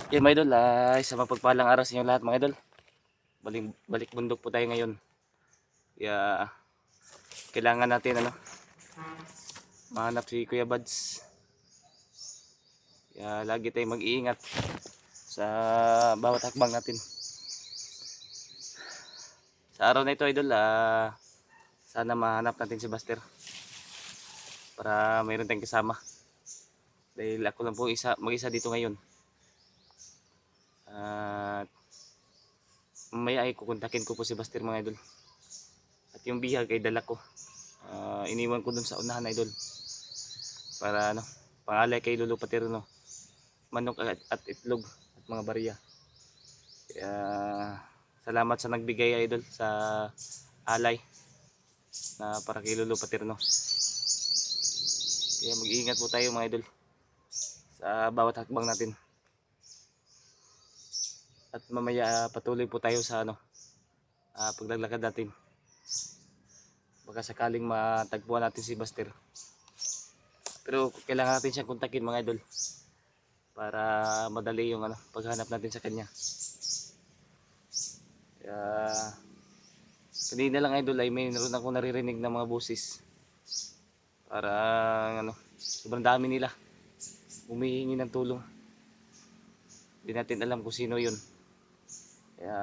Okay mga idol, sa mapagpalang araw sa inyo lahat mga idol. Balik bundok po tayo ngayon. Kaya kailangan natin mahanap si Kuya Buds. Kaya lagi tayong mag-iingat sa bawat hakbang natin. Sa araw na ito idol, sana mahanap natin si Buster. Para mayroon tayong kasama. Dahil ako lang po mag-isa dito ngayon. At mamaya ay kukontakin ko po si Buster mga idol. At yung bihag ay dala ko. Iniwan ko dun sa unahan idol. Para pangalay kay Lolo Paterno. Manok at itlog at mga barya. Kaya salamat sa nagbigay idol sa alay na para kay Lolo Paterno. Kaya mag-iingat po tayo mga idol sa bawat hakbang natin. At mamaya patuloy po tayo sa paglalakad natin. Baka sakaling matagpuan natin si Buster. Pero kailangan natin siyang kontakin mga idol para madali yung paghanap natin sa kanya. Kaya kanina lang idol ay mayroon akong naririnig ng mga boses. Parang sobrang dami nila humihingi ng tulong. Hindi natin alam kung sino yun. Kaya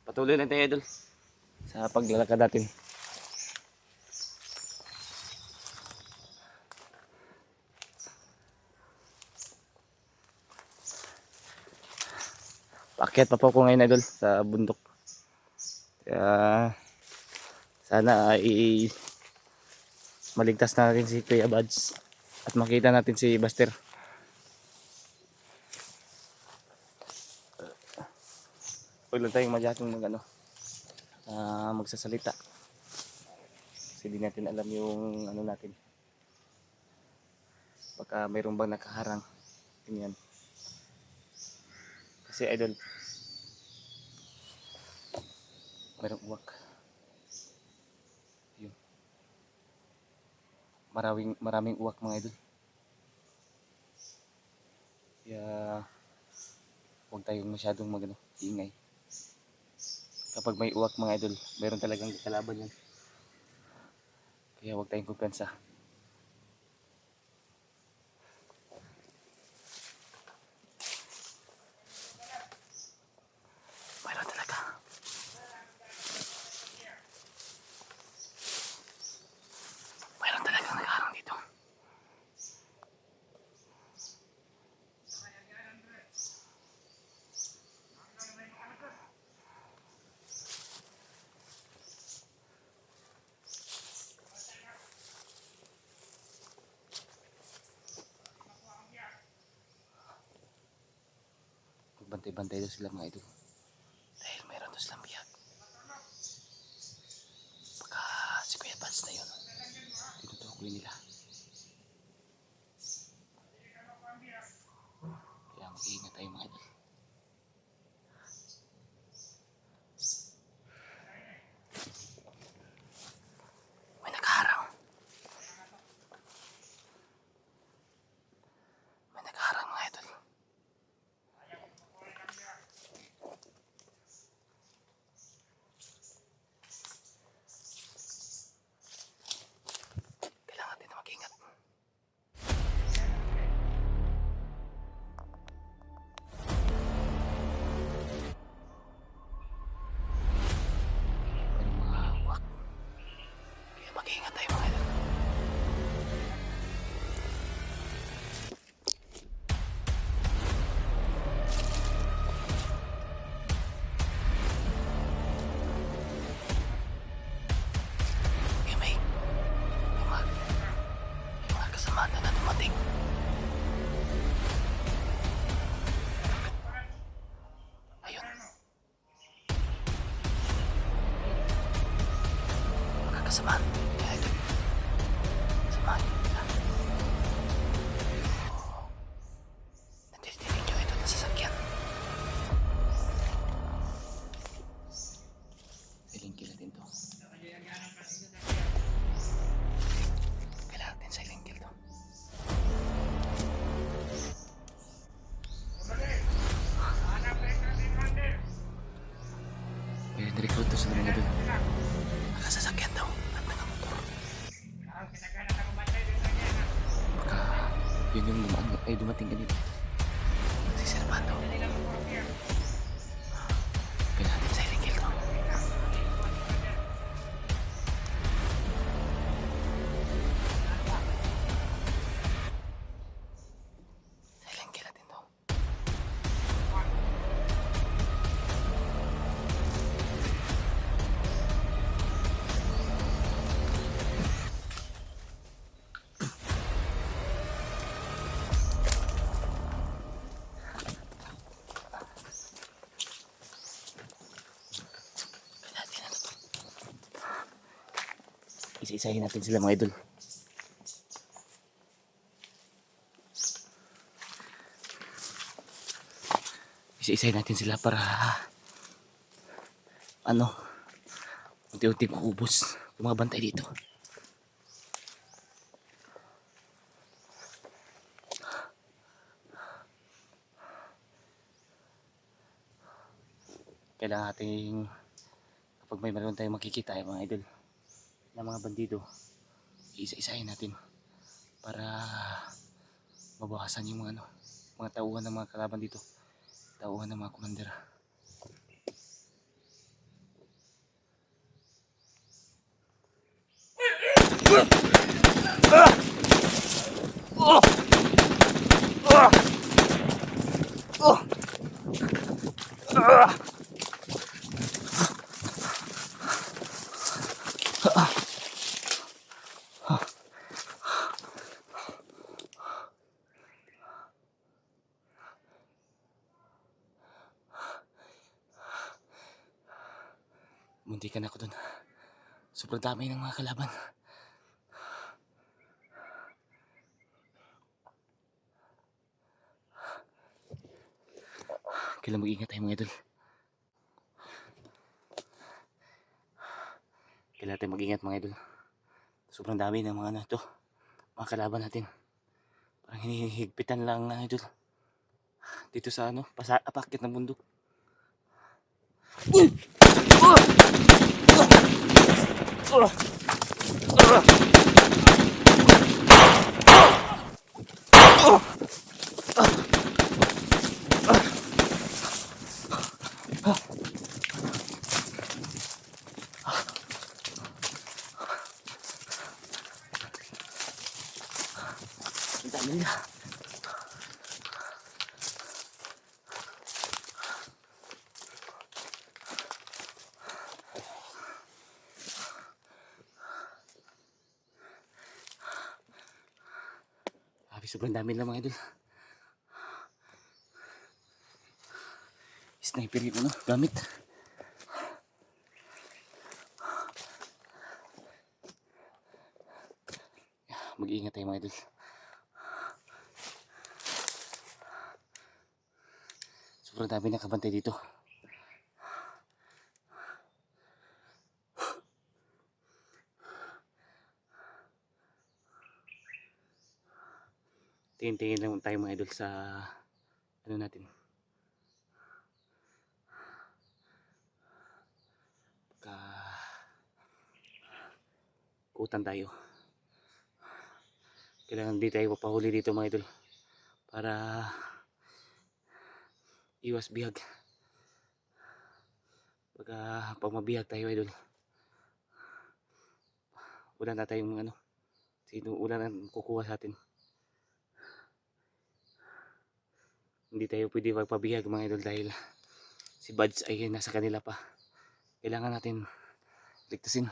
patuloy lang tayo idol sa paglalakad natin. Paakyat pa po ako ngayon idol sa bundok. Kaya sana ay maligtas natin si Kuya Buds at makita natin si Buster. Huwag lang tayong masyadong magsasalita. Kasi di natin alam yung natin. Baka mayroon bang nakaharang. Ganyan. Kasi idol, mayroong uwak. Yun. Maraming uwak mga idol. Kaya huwag tayong masyadong ingay. Kapag may uwak mga idol, mayroon talagang kalaban yan. Kaya huwag tayong kumpiyansa. Mayroon talaga. Mayroon talagang nakaharang dito. Bantay-bantay daw sila mga idol. Dahil mayroon daw silang bihag. Baka si Kuya Buds na yun. Tinutukoy nila. Kaya mag-iingat tayo mga idol. May nakaharang. May nakaharang mga idol. Kailangan natin na mag-ingat. May mga uwak. Kaya mag-ingat tayo mga idol. Kaya may mga kasamahan na dumating. Ayun. Mga kasamahan. Kaya ito. Kasamahan nila. Natitigil nyo ito na sasakyan. Silingkil natin to. Kailangan natin silingkil to. Yun yung dumating ganito. Si Servando. Kaya natin sa Silent Kill to. Silent Kill natin to. Isa-isahin natin sila mga idol. Isa-isahin natin sila para unti-unti maubos yung mga bantay dito. Kailangan nating kapag may meron tayong makikita yung mga idol na mga bandido, isa-isahin natin para mabawasan yung mga tauhan ng mga kalaban dito, tauhan ng mga commander. Muntikan ako dun. Sobrang dami ng mga kalaban. Kailangan mag-ingat tayo mga idol. Kailangan tayo mag-ingat mga idol. Sobrang dami ng mga mga kalaban natin. Parang hinihigpitan lang na idol. Dito sa apakit ng bundok. Ang dami nila. Sobrang dami lang mga idol. Sniper yung gamit. Mag-iingat tayo mga idol. Sobrang dami nakabantay dito. Tingin-tingin lang tayo mga idol sa natin. Kutan tayo. Kailangan di tayo papahuli dito mga idol para iwas bihag. Pag mabihag tayo idol, wala na tayong wala na kukuha sa atin. Hindi tayo pwede magpabihag mga idol dahil si Buds ay nasa kanila pa. Kailangan natin ligtasin.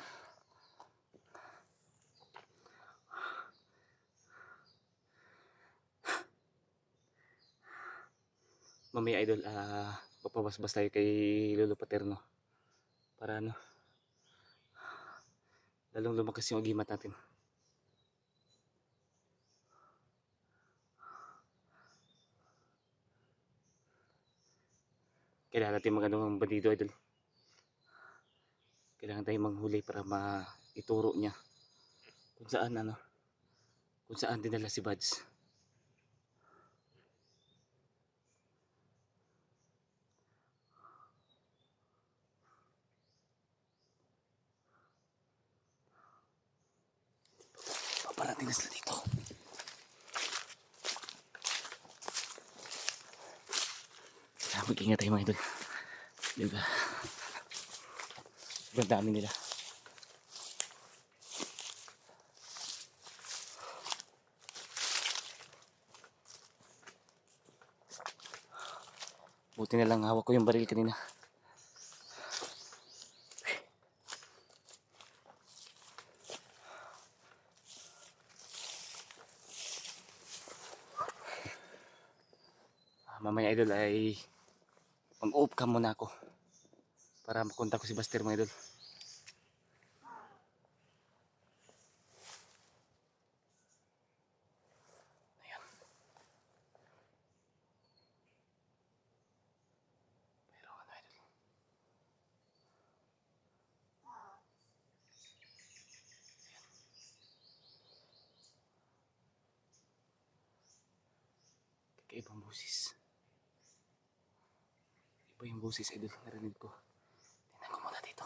Mamaya idol, papabasbas tayo kay Lolo Paterno para lalong lumakas yung agimat natin. Kailangan natin magandang bandido idol. Kailangan tayo manghuli para maituro niya kung saan dinala si Buds. Paparating na sila dito. Mag-ingat tayo mga idol. Diba? Sobrang dami nila. Buti na lang hawak ko yung baril kanina. Mamaya idol ay mag-off cam muna ako para makontak ko si Buster mga idol. Ayan. Pero ano idol. Kakaibang busis. Iba yung busis idol, narinig ko. Tingnan ko muna dito.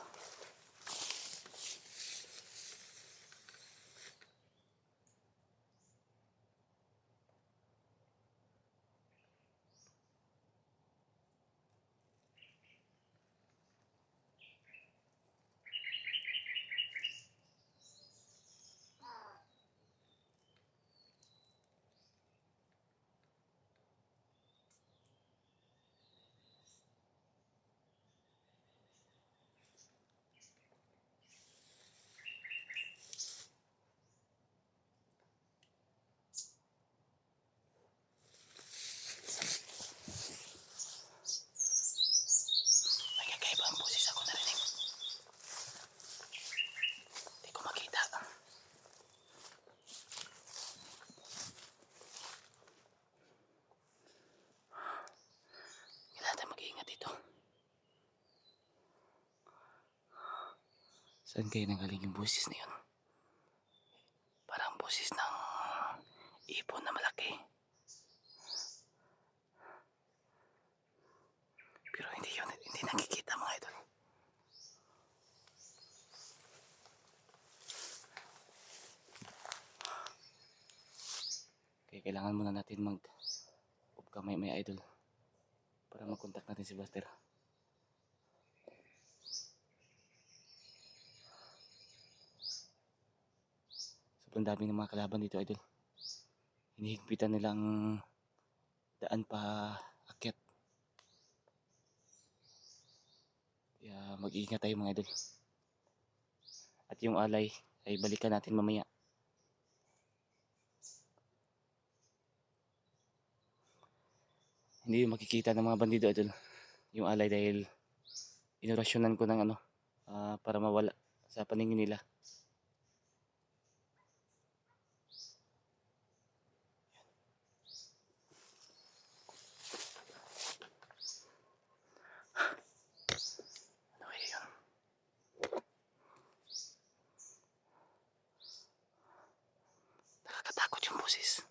May kakaibang busis ako narinig. Hindi ko makita. Kailangan tayo mag-iingat dito. Saan kayo nanggaling yung busis na yun? Parang busis ng ibon na malaki. Pero hindi yun, hindi nakikita mga idol. Kaya kailangan muna natin mag-off cam may idol para mag-contact natin si Buster. Sobrang dami ng mga kalaban dito idol. Hinihigpitan nilang daan pa akyat. Kaya mag-iingat tayo mga idol. At yung alay ay balikan natin mamaya. Hindi yung makikita ng mga bandido idol yung alay dahil inorasyonan ko ng para mawala sa paningin nila. Ano kaya yun? Nakakatakot yung boses.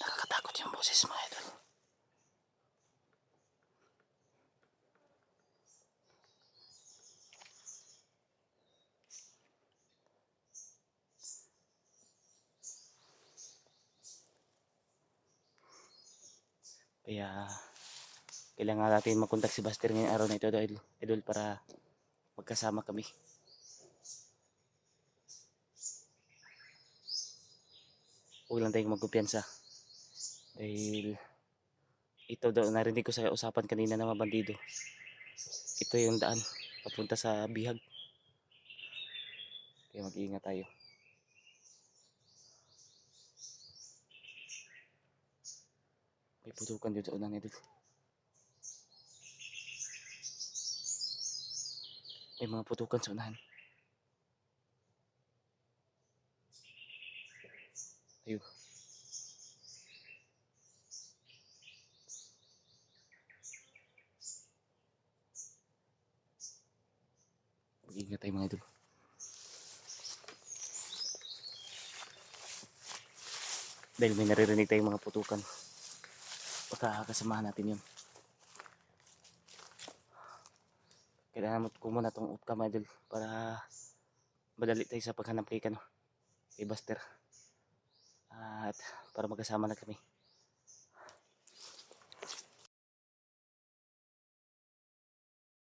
Nakakatakot yung boses mga idol. Kaya kailangan natin makontak si Buster ngayong araw na ito idol para magkasama kami. Huwag lang tayong magkumpiyansa dahil ito daw narinig ko sa usapan kanina ng mga bandido. Ito yung daan papunta sa Bihag. Kaya mag-iingat tayo. May putukan dito sa unang idol. May mga putukan sa unahan. Ayun. Mag-iingat tayo mga idol. Dahil may naririnig tayong mga putukan. Baka kasamahan natin yun. Kailangan ko muna itong off cam idol para madali tayo sa paghanap kay Kano. kay Buster. At para magkasama na kami.